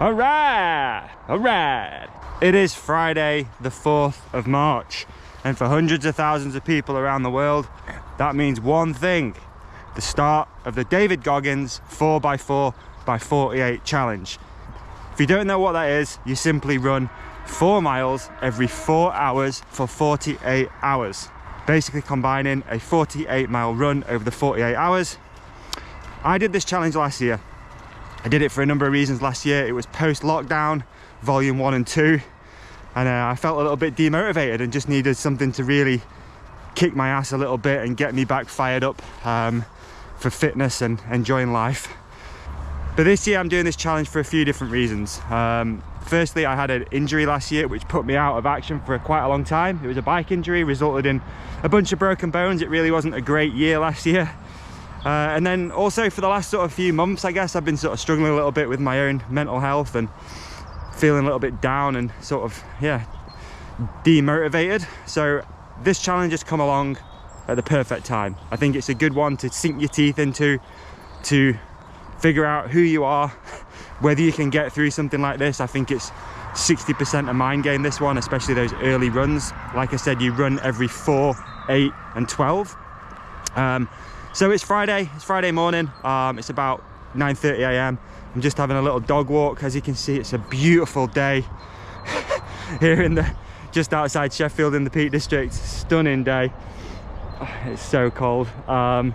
All right. It is Friday, the 4th of March. And for hundreds of thousands of people around the world, that means one thing: the start of the David Goggins 4x4x48 challenge. If you don't know what that is, you simply run 4 miles every 4 hours for 48 hours. Basically combining a 48-mile run over the 48 hours. I did this challenge last year. I did it for a number of reasons last year. It was post-lockdown, volume 1 and 2. And I felt a little bit demotivated and just needed something to really kick my ass a little bit and get me back fired up for fitness and enjoying life. But this year I'm doing this challenge for a few different reasons. Firstly, I had an injury last year which put me out of action for quite a long time. It was a bike injury, resulted in a bunch of broken bones. It really wasn't a great year last year. And then also for the last sort of few months, I guess, I've been sort of struggling a little bit with my own mental health and feeling a little bit down and sort of, yeah, demotivated. So this challenge has come along at the perfect time. I think it's a good one to sink your teeth into, to figure out who you are, whether you can get through something like this. I think it's 60% a mind game, this one, especially those early runs. Like I said, you run every 4, 8 and 12. So it's Friday morning. It's about 9:30 a.m. I'm just having a little dog walk. As you can see, it's a beautiful day here in just outside Sheffield in the Peak District. Stunning day. It's so cold. Yeah,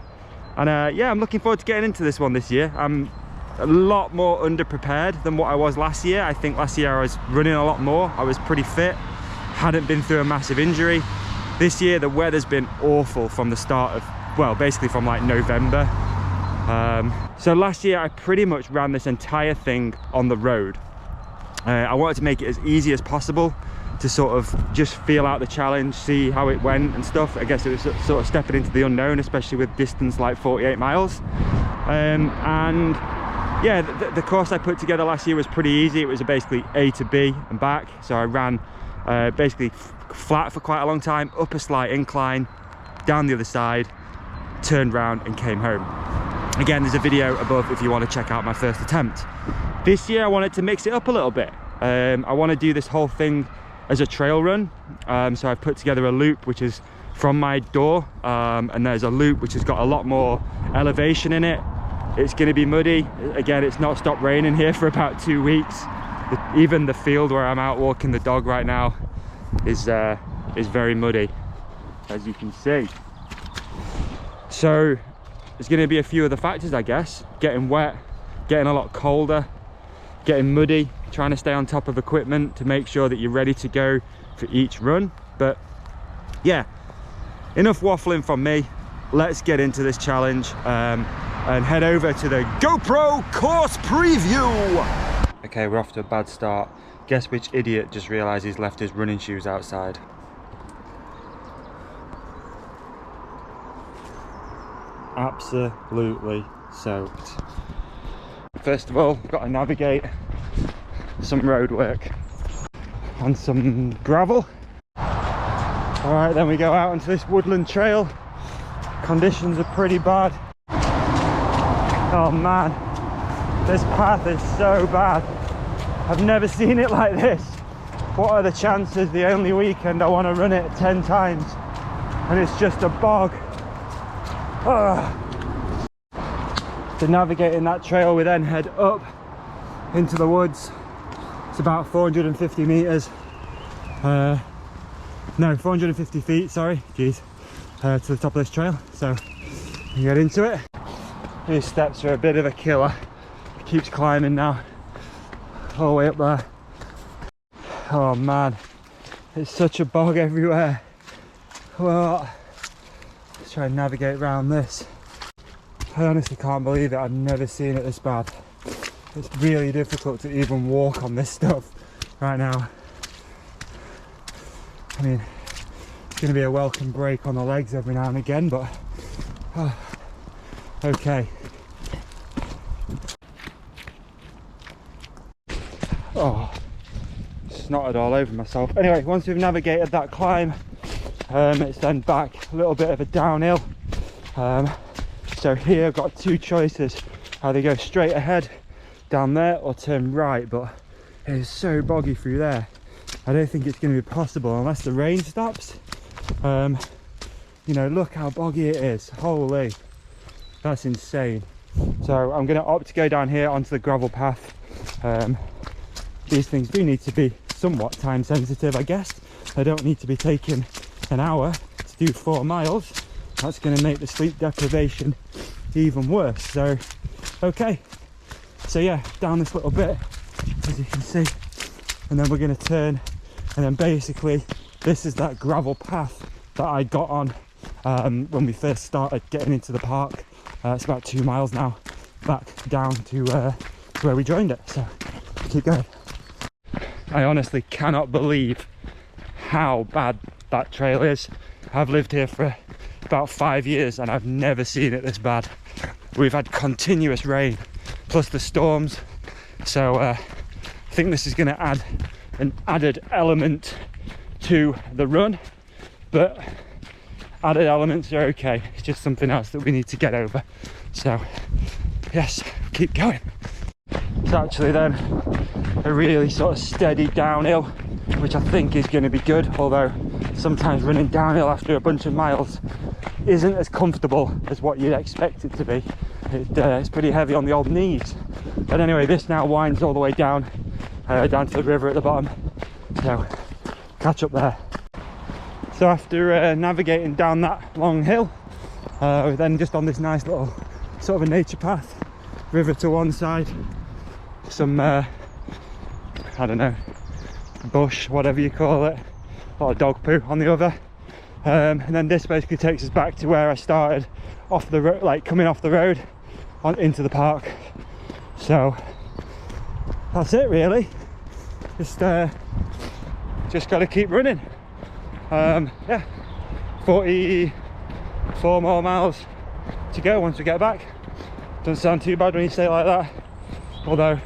I'm looking forward to getting into this one this year. I'm a lot more underprepared than what I was last year. I think last year I was running a lot more. I was pretty fit, hadn't been through a massive injury. This year the weather's been awful from the start of, well, basically from like November. So last year I pretty much ran this entire thing on the road. I wanted to make it as easy as possible to sort of just feel out the challenge, see how it went and stuff. I guess it was sort of stepping into the unknown, especially with distance like 48 miles. And yeah, the course I put together last year was pretty easy. It was basically A to B and back. So I ran basically flat for quite a long time, up a slight incline, down the other side, turned round and came home. Again, there's a video above if you want to check out my first attempt. This year I wanted to mix it up a little bit. I want to do this whole thing as a trail run. So I've put together a loop which is from my door, and there's a loop which has got a lot more elevation in it. It's going to be muddy. Again, it's not stopped raining here for about 2 weeks. Even the field where I'm out walking the dog right now is very muddy, as you can see. So there's going to be a few other factors, I guess. Getting wet, getting a lot colder, getting muddy, trying to stay on top of equipment to make sure that you're ready to go for each run. But yeah, enough waffling from me. Let's get into this challenge and head over to the GoPro course preview. Okay, we're off to a bad start. Guess which idiot just realized he's left his running shoes outside. Absolutely soaked. First of all, we've got to navigate some road work on some gravel. All right, then we go out onto this woodland trail. Conditions are pretty bad. Oh man, this path is so bad. I've never seen it like this. What are the chances the only weekend I want to run it 10 times and it's just a bog? To navigating that trail, we then head up into the woods. It's about 450 meters. No, 450 feet, sorry, geez, to the top of this trail. So we get into it. These steps are a bit of a killer. It keeps climbing now, all the way up there. Oh man, it's such a bog everywhere. Well, let's try and navigate around this. I honestly can't believe it. I've never seen it this bad. It's really difficult to even walk on this stuff right now. I mean, it's going to be a welcome break on the legs every now and again, but okay. Oh, snotted all over myself. Anyway, once we've navigated that climb, it's then back a little bit of a downhill. So here I've got two choices: either go straight ahead down there or turn right, but it is so boggy through there. I don't think it's going to be possible unless the rain stops. You know, look how boggy it is. Holy, that's insane. So I'm going to opt to go down here onto the gravel path. These things do need to be somewhat time sensitive, I guess. They don't need to be taking an hour to do 4 miles. That's going to make the sleep deprivation even worse. So okay, so yeah, down this little bit, as you can see, and then we're going to turn, and then basically this is that gravel path that I got on when we first started getting into the park. It's about 2 miles now back down to where we joined it, so keep going. I honestly cannot believe how bad that trail is. I've lived here for about 5 years and I've never seen it this bad. We've had continuous rain plus the storms, so I think this is going to add an added element to the run, but added elements are okay. It's just something else that we need to get over. So yes, keep going. It's actually then a really sort of steady downhill, which I think is going to be good, although sometimes running downhill after a bunch of miles isn't as comfortable as what you'd expect it to be. It's pretty heavy on the old knees. But anyway, this now winds all the way down to the river at the bottom, so catch up there. So after navigating down that long hill, we're then just on this nice little sort of a nature path, river to one side, some I don't know, bush, whatever you call it, a lot of dog poo on the other, and then this basically takes us back to where I started, off the road, like coming off the road on into the park. So that's it really. Just got to keep running. Yeah, 44 more miles to go once we get back. Doesn't sound too bad when you say it like that, although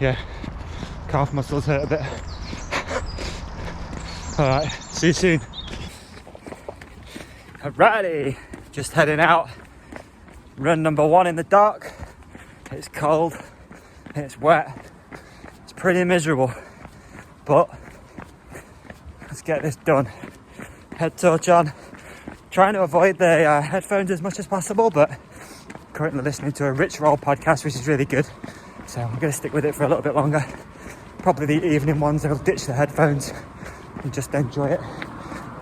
yeah, calf muscles hurt a bit. Alright, see you soon. Alrighty, just heading out. Run number 1 in the dark. It's cold, it's wet, it's pretty miserable, but let's get this done. Head torch on. Trying to avoid the headphones as much as possible, but currently listening to a Rich Roll podcast, which is really good. So I'm going to stick with it for a little bit longer. Probably the evening ones, I'll ditch the headphones and just enjoy it.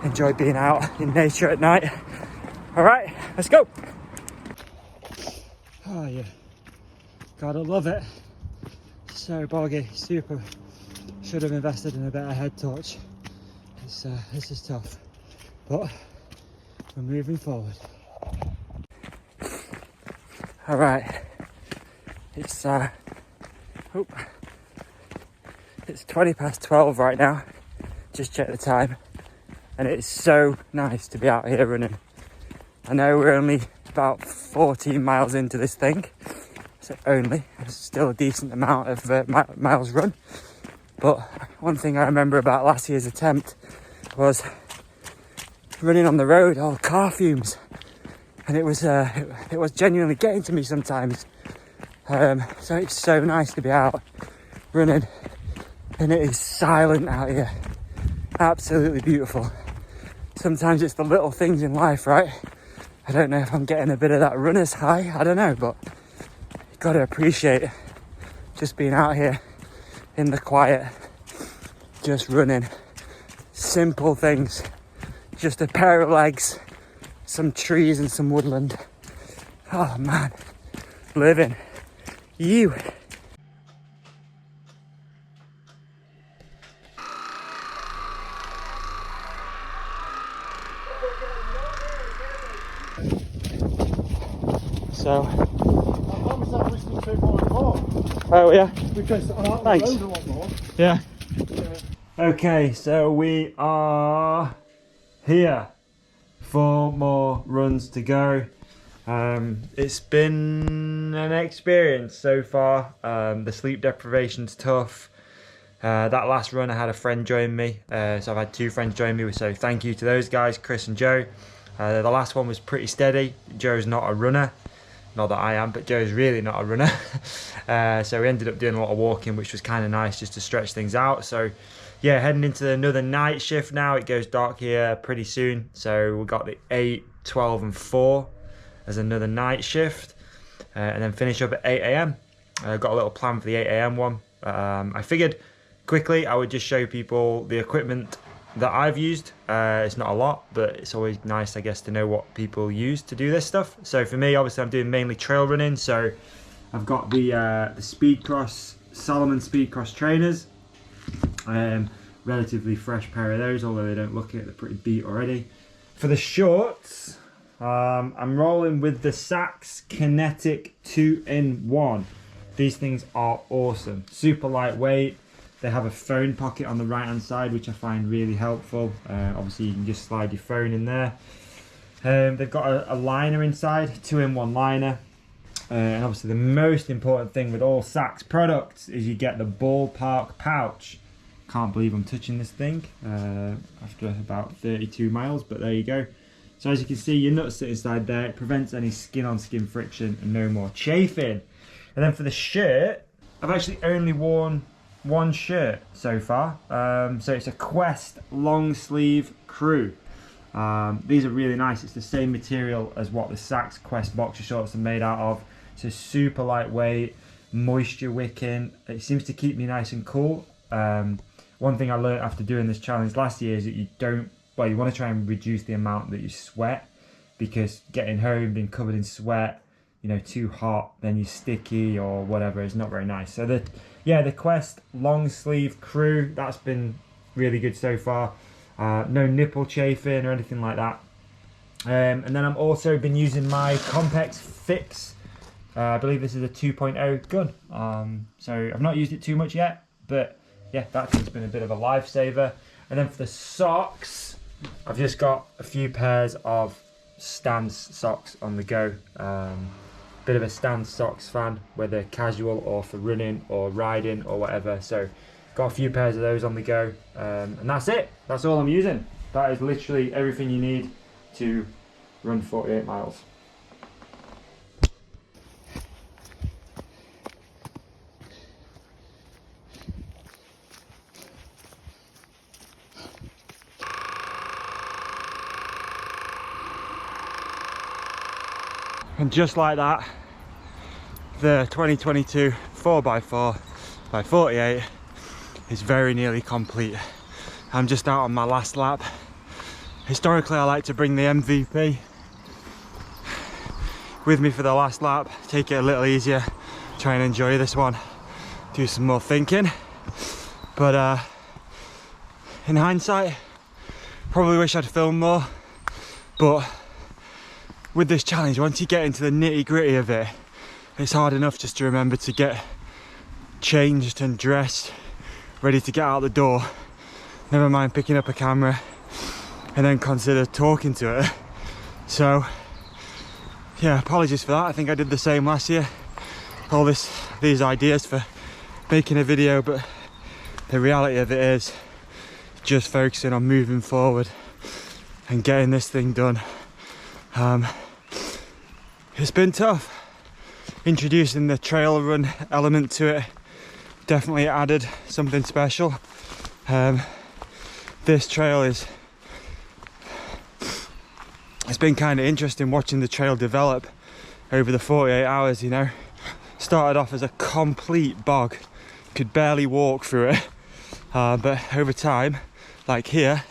Enjoy being out in nature at night. All right, let's go. Oh yeah, gotta love it. So boggy, super. Should have invested in a better head torch. This is tough, but we're moving forward. All right, it's 20 past 12 right now. Just check the time, and it's so nice to be out here running. I know we're only about 14 miles into this thing, so it's still a decent amount of miles run. But one thing I remember about last year's attempt was running on the road, all car fumes, and it was genuinely getting to me sometimes. So it's so nice to be out running, and it is silent out here. Absolutely beautiful. Sometimes it's the little things in life, right? I don't know if I'm getting a bit of that runner's high, I don't know, but you've got to appreciate just being out here in the quiet, just running. Simple things, just a pair of legs, some trees and some woodland. Oh man, living. You. So. Oh yeah. Because thanks. A lot more. Yeah. Okay, so we are here. 4 more runs to go. It's been an experience so far. The sleep deprivation's tough. That last run I had a friend join me, so I've had 2 friends join me, so thank you to those guys, Chris and Joe. The last one was pretty steady. Joe's not a runner, Not that I am, but Joe's really not a runner. So we ended up doing a lot of walking, which was kind of nice just to stretch things out. So yeah, heading into another night shift now. It goes dark here pretty soon. So we've got the 8, 12 and 4 as another night shift. And then finish up at 8 AM. Got a little plan for the 8 AM one. I figured quickly I would just show people the equipment that I've used. It's not a lot, but it's always nice, I guess, to know what people use to do this stuff. So for me, obviously I'm doing mainly trail running, so I've got the SPEEDCROSS, SALOMON SPEEDCROSS trainers. Relatively fresh pair of those, although they don't look it, they're pretty beat already. For the shorts, I'm rolling with the SAXX KINETIC 2-in-1. These things are awesome, super lightweight. They have a phone pocket on the right hand side, which I find really helpful. Obviously you can just slide your phone in there. They've got a liner inside, 2-in-1 liner. And obviously the most important thing with all SAXX products is you get the ballpark pouch. Can't believe I'm touching this thing after about 32 miles, but there you go. So as you can see, your nuts sit inside there. It prevents any skin on skin friction and no more chafing. And then for the shirt, I've actually only worn one shirt so far. So it's a Quest long sleeve crew. These are really nice. It's the same material as what the SAXX Quest boxer shorts are made out of. So super lightweight, moisture wicking. It seems to keep me nice and cool. One thing I learned after doing this challenge last year is that you want to try and reduce the amount that you sweat, because getting home being covered in sweat, you know, too hot, then you're sticky or whatever, is not very nice. So the Quest long sleeve crew, that's been really good so far. No nipple chafing or anything like that. And then I'm also been using my Compex FIXX. I believe this is a 2.0 gun. So I've not used it too much yet, but yeah, that's been a bit of a lifesaver. And then for the socks, I've just got a few pairs of Stance socks on the go. Bit of a Stance socks fan, whether casual or for running or riding or whatever. So got a few pairs of those on the go, and that's it. That's all I'm using. That is literally everything you need to run 48 miles. And just like that, the 2022 4x4 by 48 is very nearly complete. I'm just out on my last lap. Historically, I like to bring the MVP with me for the last lap, take it a little easier, try and enjoy this one, do some more thinking. But in hindsight, probably wish I'd filmed more. But with this challenge, once you get into the nitty gritty of it, it's hard enough just to remember to get changed and dressed, ready to get out the door. Never mind picking up a camera and then consider talking to it. So yeah, apologies for that. I think I did the same last year. All these ideas for making a video, but the reality of it is just focusing on moving forward and getting this thing done. It's been tough. Introducing the trail run element to it definitely added something special. This trail it's been kind of interesting watching the trail develop over the 48 hours, you know. Started off as a complete bog, could barely walk through it, but over time, like here,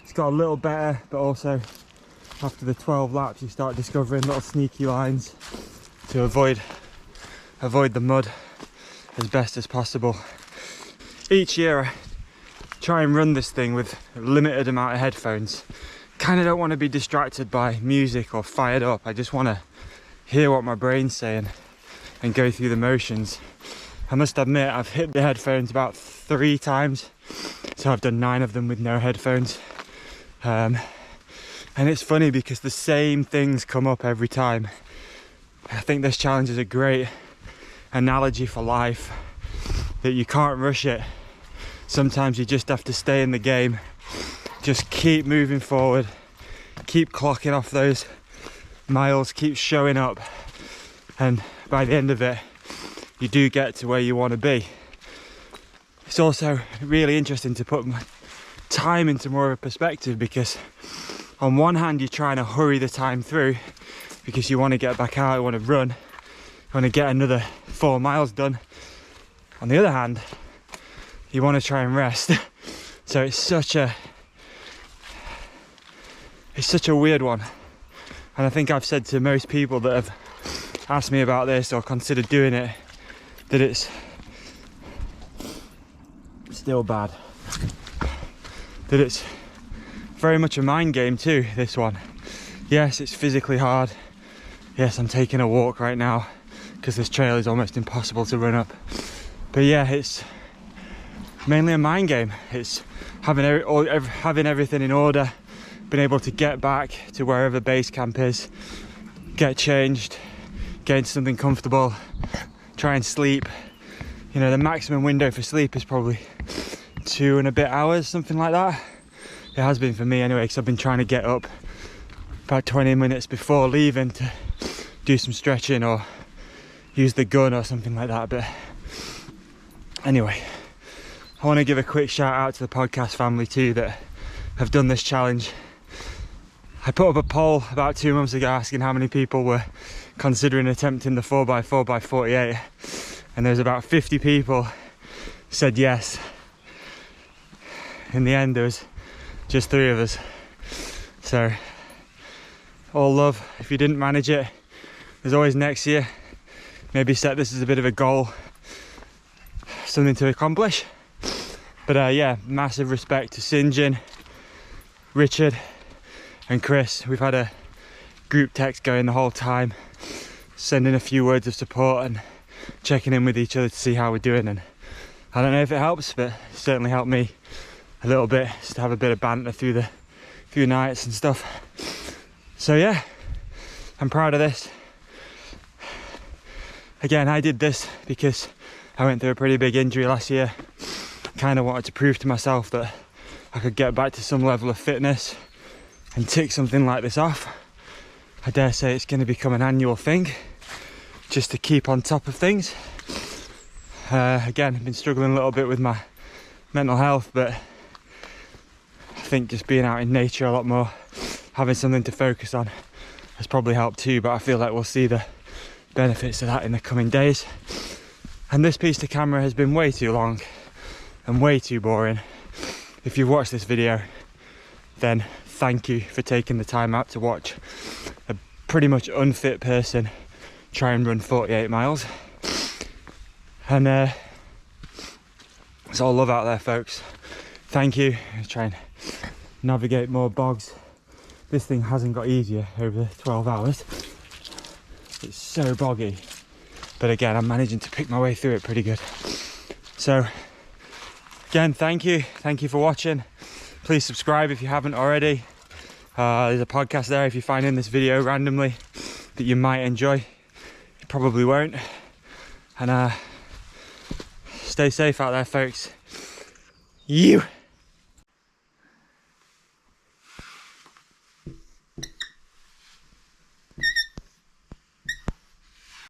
it's got a little better, but also after the 12 laps you start discovering little sneaky lines to avoid the mud as best as possible. Each year I try and run this thing with a limited amount of headphones. Kind of don't want to be distracted by music or fired up. I just want to hear what my brain's saying and go through the motions. I must admit, I've hit the headphones about 3 times, so I've done 9 of them with no headphones. And it's funny because the same things come up every time. I think this challenge is a great analogy for life, that you can't rush it. Sometimes you just have to stay in the game, just keep moving forward, keep clocking off those miles keeps showing up, and by the end of it you do get to where you want to be. It's also really interesting to put time into more of a perspective, because on one hand you're trying to hurry the time through because you want to get back out, you want to run, you want to get another 4 miles done. On the other hand, you want to try and rest. So it's such a weird one. And I think I've said to most people that have asked me about this or considered doing it, that it's still bad. That it's very much a mind game too, this one. Yes, it's physically hard. Yes, I'm taking a walk right now because this trail is almost impossible to run up. But yeah, it's mainly a mind game. It's having everything in order, being able to get back to wherever base camp is, get changed, get into something comfortable, try and sleep. You know, the maximum window for sleep is probably 2 and a bit hours, something like that. It has been for me anyway, because I've been trying to get up about 20 minutes before leaving to do some stretching or use the gun or something like that. But anyway, I want to give a quick shout out to the podcast family too that have done this challenge. I put up a poll about 2 months ago asking how many people were considering attempting the 4x4x48, and there's about 50 people said yes. In the end there was just 3 of us. So all love. If you didn't manage it, there's always next year. Maybe set this as a bit of a goal, something to accomplish. But yeah, massive respect to Sinjin, Richard and Chris. We've had a group text going the whole time, sending a few words of support and checking in with each other to see how we're doing. And I don't know if it helps, but it certainly helped me a little bit, just to have a bit of banter through the few nights and stuff. So yeah, I'm proud of this. Again, I did this because I went through a pretty big injury last year. Kind of wanted to prove to myself that I could get back to some level of fitness and tick something like this off. I dare say it's going to become an annual thing, just to keep on top of things. Again, I've been struggling a little bit with my mental health, but I think just being out in nature a lot more, having something to focus on, has probably helped too. But I feel like we'll see the benefits of that in the coming days. And this piece to camera has been way too long and way too boring. If you've watched this video, then thank you for taking the time out to watch a pretty much unfit person try and run 48 miles. And it's all love out there, folks. Thank you. I'm trying to navigate more bogs. This thing hasn't got easier over 12 hours. It's so boggy. But again, I'm managing to pick my way through it pretty good. So again, thank you for watching. Please subscribe if you haven't already. There's a podcast there if you're finding this video randomly that you might enjoy. You probably won't. And stay safe out there, folks. You